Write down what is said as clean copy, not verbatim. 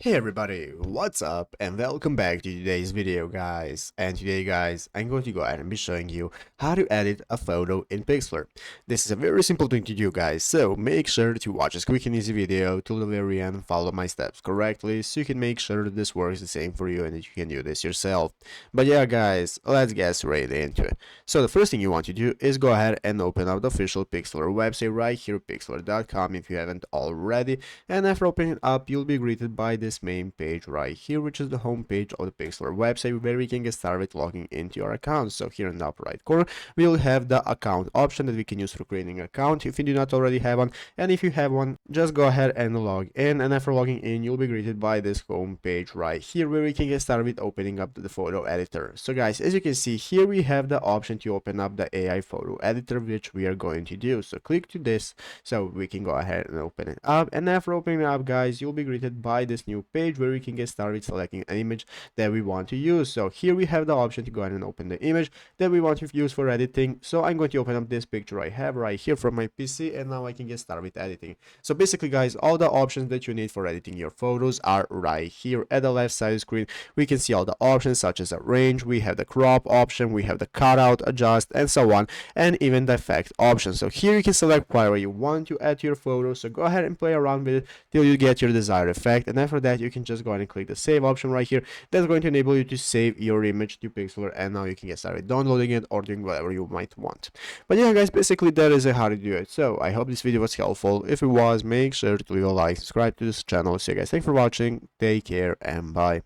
Hey everybody, what's up and welcome back to today's video guys. And today guys, I'm going to go ahead and be showing you how to edit a photo in Pixlr. This is a very simple thing to do guys, so make sure to watch this quick and easy video till the very end and follow my steps correctly so you can make sure that this works the same for you and that you can do this yourself. But yeah guys, let's get straight into it. So the first thing you want to do is go ahead and open up the official Pixlr website right here, pixlr.com if you haven't already, and after opening it up you'll be greeted by this main page right here, which is the home page of the Pixlr website where we can get started logging into your account. So here in the upper right corner we'll have the account option that we can use for creating an account if you do not already have one, and if you have one just go ahead and log in, and after logging in you'll be greeted by this home page right here where we can get started with opening up the photo editor. So guys, as you can see here we have the option to open up the AI photo editor, which we are going to do. So click to this so we can go ahead and open it up, and after opening it up guys you'll be greeted by this new page where we can get started selecting an image that we want to use. So here we have the option to go ahead and open the image that we want to use for editing. So I'm going to open up this picture I have right here from my PC, and now I can get started with editing. So basically guys, all the options that you need for editing your photos are right here at the left side of the screen. We can see all the options such as arrange, we have the crop option, we have the cutout, adjust, and so on, and even the effect option. So here you can select whatever you want to add to your photo, so go ahead and play around with it till you get your desired effect, and after that you can just go ahead and click the save option right here. That's going to enable you to save your image to Pixlr, and now you can get started downloading it or doing whatever you might want. But yeah guys, basically that is how to do it. So I hope this video was helpful. If it was, make sure to leave a like, subscribe to this channel. So guys, thanks for watching, take care, and bye.